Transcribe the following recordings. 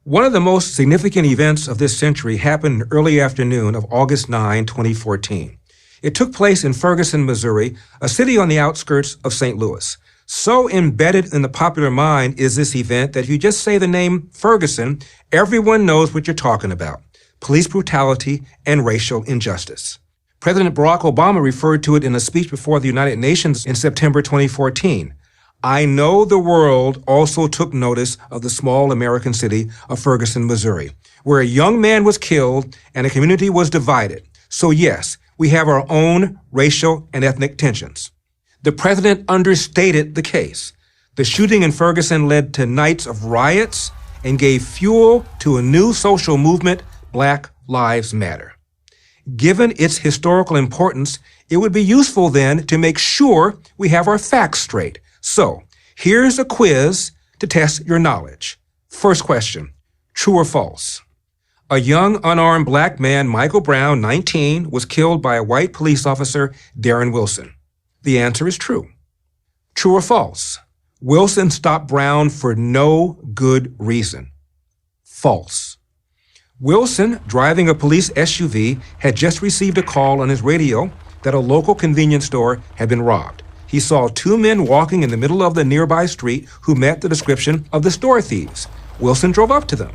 One of the most significant events of this century happened in the early afternoon of August 9, 2014. It took place in Ferguson, Missouri, a city on the outskirts of St. Louis. So embedded in the popular mind is this event that if you just say the name Ferguson, everyone knows what you're talking about: police brutality and racial injustice. President Barack Obama referred to it in a speech before the United Nations in September 2014. I know the world also took notice of the small American city of Ferguson, Missouri, where a young man was killed and a community was divided. So yes, we have our own racial and ethnic tensions. The president understated the case. The shooting in Ferguson led to nights of riots and gave fuel to a new social movement, Black Lives Matter. Given its historical importance, it would be useful then to make sure we have our facts straight. So, here's a quiz to test your knowledge. First question, true or false? A young unarmed black man, Michael Brown, 19, was killed by a white police officer, Darren Wilson. The answer is true. True or false? Wilson stopped Brown for no good reason. False. Wilson, driving a police SUV, had just received a call on his radio that a local convenience store had been robbed. He saw two men walking in the middle of the nearby street who met the description of the store thieves. Wilson drove up to them.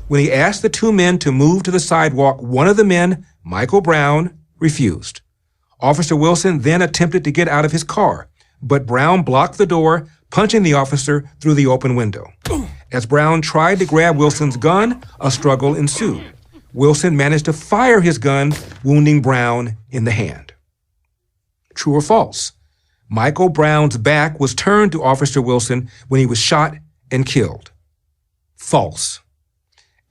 When he asked the two men to move to the sidewalk, one of the men, Michael Brown, refused. Officer Wilson then attempted to get out of his car, but Brown blocked the door, punching the officer through the open window. As Brown tried to grab Wilson's gun, a struggle ensued. Wilson managed to fire his gun, wounding Brown in the hand. True or false? Michael Brown's back was turned to Officer Wilson when he was shot and killed. False.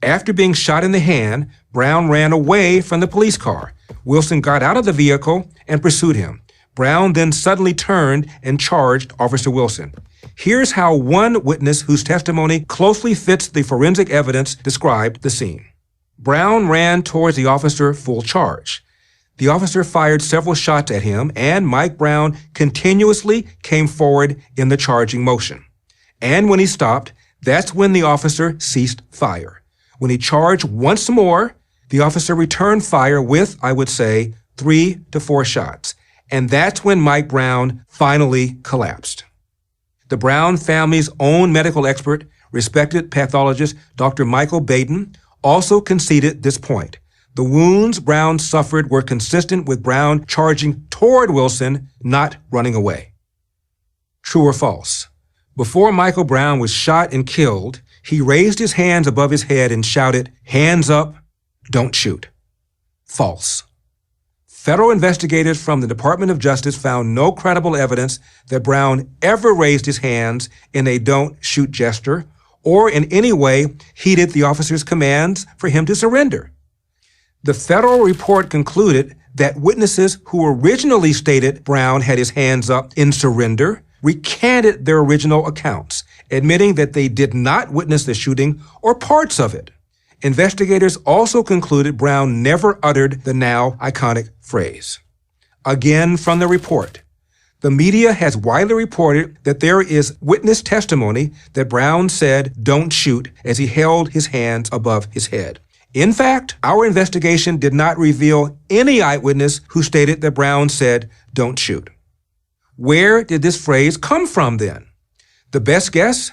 After being shot in the hand, Brown ran away from the police car. Wilson got out of the vehicle and pursued him. Brown then suddenly turned and charged Officer Wilson. Here's how one witness whose testimony closely fits the forensic evidence described the scene. Brown ran towards the officer full charge. The officer fired several shots at him, and Mike Brown continuously came forward in the charging motion. And when he stopped, that's when the officer ceased fire. When he charged once more, the officer returned fire with, I would say, 3 to 4 shots. And that's when Mike Brown finally collapsed. The Brown family's own medical expert, respected pathologist Dr. Michael Baden, also conceded this point. The wounds Brown suffered were consistent with Brown charging toward Wilson, not running away. True or false? Before Michael Brown was shot and killed, he raised his hands above his head and shouted, "Hands up, don't shoot." False. Federal investigators from the Department of Justice found no credible evidence that Brown ever raised his hands in a don't shoot gesture or in any way heeded the officer's commands for him to surrender. The federal report concluded that witnesses who originally stated Brown had his hands up in surrender recanted their original accounts, admitting that they did not witness the shooting or parts of it. Investigators also concluded Brown never uttered the now iconic phrase. Again from the report, the media has widely reported that there is witness testimony that Brown said "don't shoot" as he held his hands above his head. In fact, our investigation did not reveal any eyewitness who stated that Brown said "don't shoot." Where did this phrase come from then? The best guess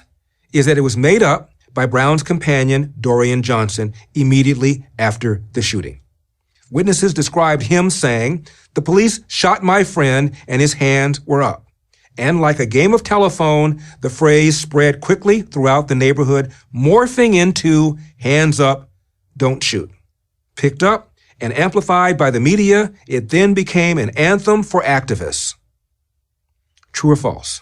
is that it was made up by Brown's companion, Dorian Johnson, immediately after the shooting. Witnesses described him saying, "The police shot my friend and his hands were up." And like a game of telephone, the phrase spread quickly throughout the neighborhood, morphing into "hands up, don't shoot." Picked up and amplified by the media, it then became an anthem for activists. True or false?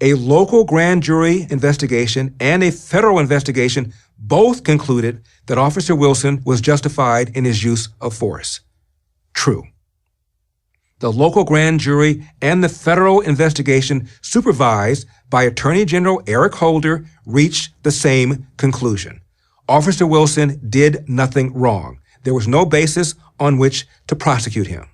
A local grand jury investigation and a federal investigation both concluded that Officer Wilson was justified in his use of force. True. The local grand jury and the federal investigation, supervised by Attorney General Eric Holder, reached the same conclusion. Officer Wilson did nothing wrong. There was no basis on which to prosecute him.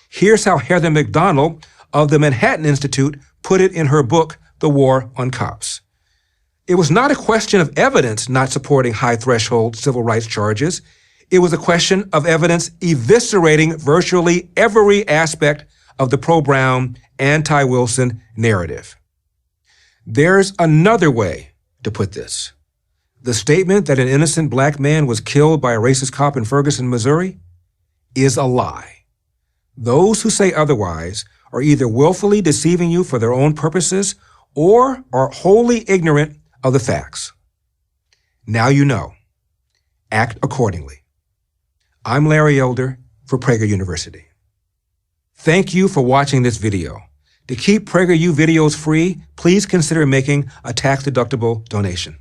Here's how Heather McDonald of the Manhattan Institute put it in her book, The War on Cops. It was not a question of evidence not supporting high-threshold civil rights charges. It was a question of evidence eviscerating virtually every aspect of the pro-Brown, anti-Wilson narrative. There's another way to put this. The statement that an innocent black man was killed by a racist cop in Ferguson, Missouri, is a lie. Those who say otherwise are either willfully deceiving you for their own purposes or are wholly ignorant of the facts. Now you know. Act accordingly. I'm Larry Elder for Prager University. Thank you for watching this video. To keep PragerU videos free, please consider making a tax-deductible donation.